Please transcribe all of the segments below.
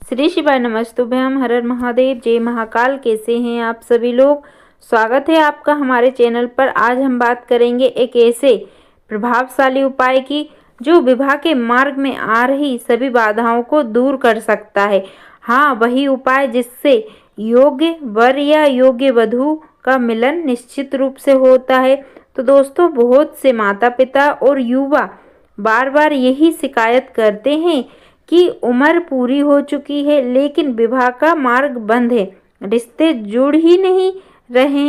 श्री शिवाय नमस्तुभ्यम, हर हर महादेव, जय महाकाल। कैसे हैं आप सभी लोग? स्वागत है आपका हमारे चैनल पर। आज हम बात करेंगे एक ऐसे प्रभावशाली उपाय की जो विवाह के मार्ग में आ रही सभी बाधाओं को दूर कर सकता है। हाँ, वही उपाय जिससे योग्य वर या योग्य वधू का मिलन निश्चित रूप से होता है। तो दोस्तों, बहुत से माता पिता और युवा बार बार यही शिकायत करते हैं कि उम्र पूरी हो चुकी है लेकिन विवाह का मार्ग बंद है, रिश्ते जुड़ ही नहीं रहे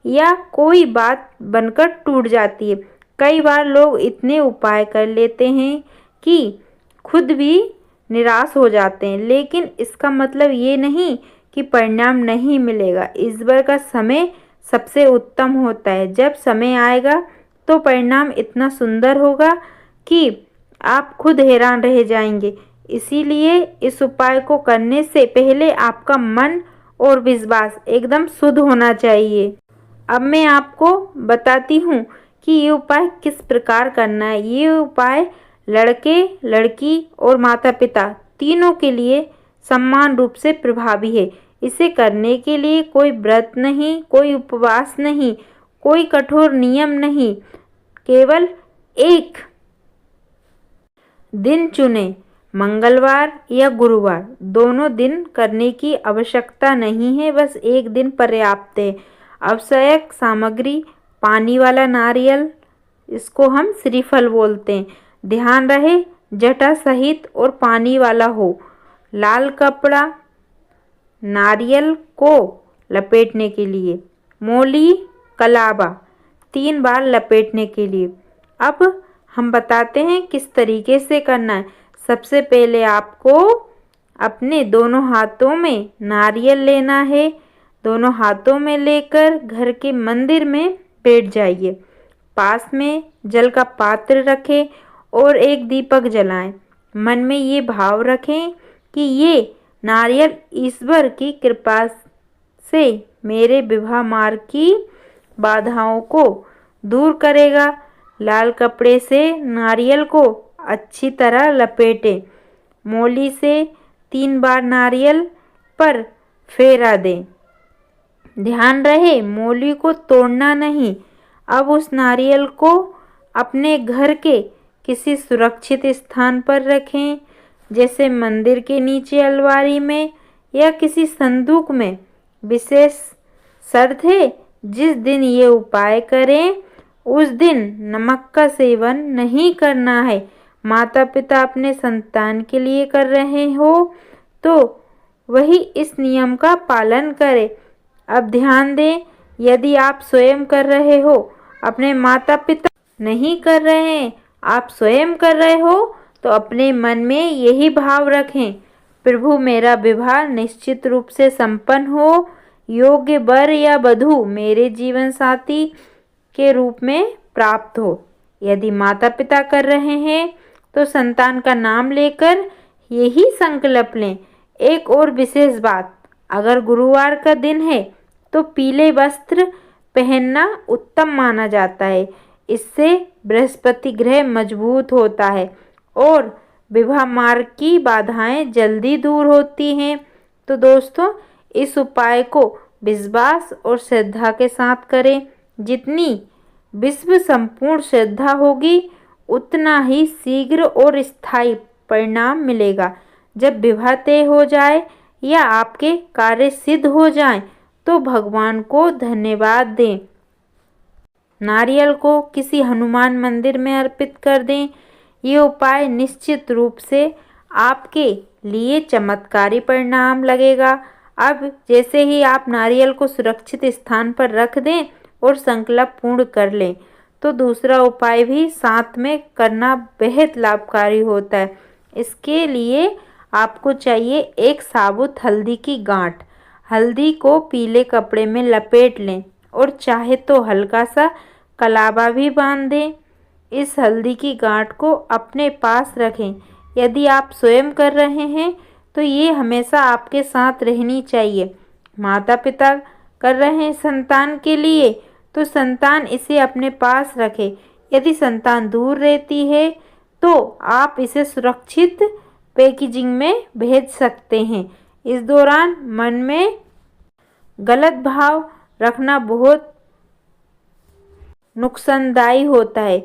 या कोई बात बनकर टूट जाती है। कई बार लोग इतने उपाय कर लेते हैं कि खुद भी निराश हो जाते हैं, लेकिन इसका मतलब ये नहीं कि परिणाम नहीं मिलेगा। इस बार का समय सबसे उत्तम होता है। जब समय आएगा तो परिणाम इतना सुंदर होगा कि आप खुद हैरान रह जाएंगे। इसीलिए इस उपाय को करने से पहले आपका मन और विश्वास एकदम शुद्ध होना चाहिए। अब मैं आपको बताती हूँ कि ये उपाय किस प्रकार करना है। ये उपाय लड़के, लड़की और माता पिता तीनों के लिए समान रूप से प्रभावी है। इसे करने के लिए कोई व्रत नहीं, कोई उपवास नहीं, कोई कठोर नियम नहीं, केवल एक दिन चुने, मंगलवार या गुरुवार, दोनों दिन करने की आवश्यकता नहीं है, बस एक दिन पर्याप्त है। आवश्यक सामग्री: पानी वाला नारियल, इसको हम श्रीफल बोलते हैं। ध्यान रहे जटा सहित और पानी वाला हो। लाल कपड़ा नारियल को लपेटने के लिए। मोली कलावा 3 बार लपेटने के लिए। अब हम बताते हैं किस तरीके से करना है। सबसे पहले आपको अपने दोनों हाथों में नारियल लेना है। दोनों हाथों में लेकर घर के मंदिर में बैठ जाइए। पास में जल का पात्र रखें और एक दीपक जलाएं। मन में ये भाव रखें कि ये नारियल ईश्वर की कृपा से मेरे विवाह मार्ग की बाधाओं को दूर करेगा। लाल कपड़े से नारियल को अच्छी तरह लपेटें। मोली से 3 बार नारियल पर फेरा दें। ध्यान रहे मोली को तोड़ना नहीं। अब उस नारियल को अपने घर के किसी सुरक्षित स्थान पर रखें, जैसे मंदिर के नीचे अलमारी में या किसी संदूक में। विशेष शर्त है, जिस दिन ये उपाय करें उस दिन नमक का सेवन नहीं करना है। माता पिता अपने संतान के लिए कर रहे हो तो वही इस नियम का पालन करें। अब ध्यान दें, यदि आप स्वयं कर रहे हो, अपने माता पिता नहीं कर रहे हैं, आप स्वयं कर रहे हो, तो अपने मन में यही भाव रखें, प्रभु मेरा विवाह निश्चित रूप से संपन्न हो, योग्य वर या वधू मेरे जीवन साथी के रूप में प्राप्त हो। यदि माता पिता कर रहे हैं तो संतान का नाम लेकर यही संकल्प लें। एक और विशेष बात, अगर गुरुवार का दिन है तो पीले वस्त्र पहनना उत्तम माना जाता है। इससे बृहस्पति ग्रह मजबूत होता है और विवाह मार्ग की बाधाएं जल्दी दूर होती हैं। तो दोस्तों, इस उपाय को विश्वास और श्रद्धा के साथ करें। जितनी विश्व संपूर्ण श्रद्धा होगी उतना ही शीघ्र और स्थायी परिणाम मिलेगा। जब विवाह तय हो जाए या आपके कार्य सिद्ध हो जाएं, तो भगवान को धन्यवाद दें। नारियल को किसी हनुमान मंदिर में अर्पित कर दें। ये उपाय निश्चित रूप से आपके लिए चमत्कारी परिणाम लगेगा। अब जैसे ही आप नारियल को सुरक्षित स्थान पर रख दें और संकल्प पूर्ण कर लें, तो दूसरा उपाय भी साथ में करना बेहद लाभकारी होता है। इसके लिए आपको चाहिए एक साबुत हल्दी की गांठ। हल्दी को पीले कपड़े में लपेट लें और चाहे तो हल्का सा कलावा भी बांध दें। इस हल्दी की गांठ को अपने पास रखें। यदि आप स्वयं कर रहे हैं तो ये हमेशा आपके साथ रहनी चाहिए। माता पिता कर रहे हैं संतान के लिए तो संतान इसे अपने पास रखे। यदि संतान दूर रहती है तो आप इसे सुरक्षित पैकेजिंग में भेज सकते हैं। इस दौरान मन में गलत भाव रखना बहुत नुकसानदायी होता है।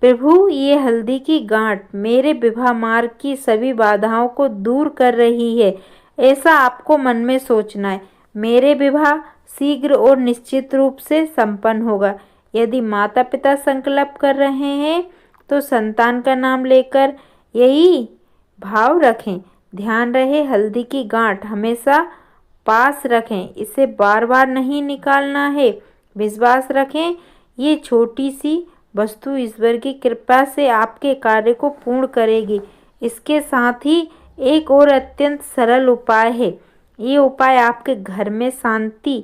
प्रभु, ये हल्दी की गांठ मेरे विवाह मार्ग की सभी बाधाओं को दूर कर रही है, ऐसा आपको मन में सोचना है। मेरे विवाह शीघ्र और निश्चित रूप से संपन्न होगा। यदि माता पिता संकल्प कर रहे हैं तो संतान का नाम लेकर यही भाव रखें। ध्यान रहे, हल्दी की गांठ हमेशा पास रखें, इसे बार बार नहीं निकालना है। विश्वास रखें, ये छोटी सी वस्तु ईश्वर की कृपा से आपके कार्य को पूर्ण करेगी। इसके साथ ही एक और अत्यंत सरल उपाय है। ये उपाय आपके घर में शांति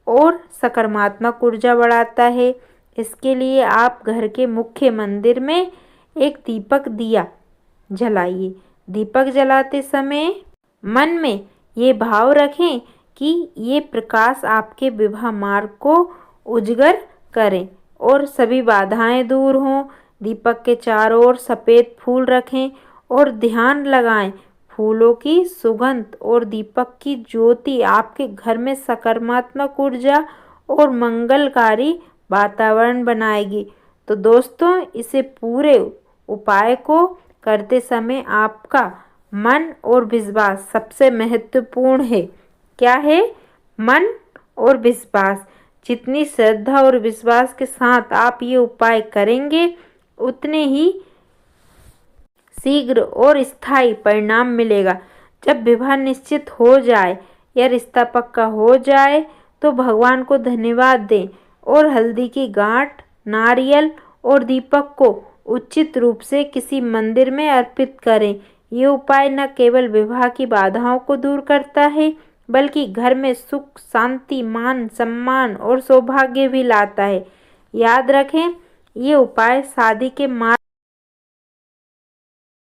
और सकारात्मक ऊर्जा बढ़ाता है। इसके लिए आप घर के मुख्य मंदिर में एक दीपक दिया जलाइए। दीपक जलाते समय मन में ये भाव रखें कि ये प्रकाश आपके विवाह मार्ग को उजागर करें और सभी बाधाएं दूर हों। दीपक के चारों ओर सफ़ेद फूल रखें और ध्यान लगाएं। फूलों की सुगंध और दीपक की ज्योति आपके घर में सकारात्मक ऊर्जा और मंगलकारी वातावरण बनाएगी। तो दोस्तों, इसे पूरे उपाय को करते समय आपका मन और विश्वास सबसे महत्वपूर्ण है। क्या है? मन और विश्वास। जितनी श्रद्धा और विश्वास के साथ आप ये उपाय करेंगे, उतने ही शीघ्र और स्थायी परिणाम मिलेगा। जब विवाह निश्चित हो जाए या रिश्ता पक्का हो जाए तो भगवान को धन्यवाद दें और हल्दी की गांठ, नारियल और दीपक को उचित रूप से किसी मंदिर में अर्पित करें। ये उपाय न केवल विवाह की बाधाओं को दूर करता है, बल्कि घर में सुख, शांति, मान सम्मान और सौभाग्य भी लाता है। याद रखें, ये उपाय शादी के मार्ग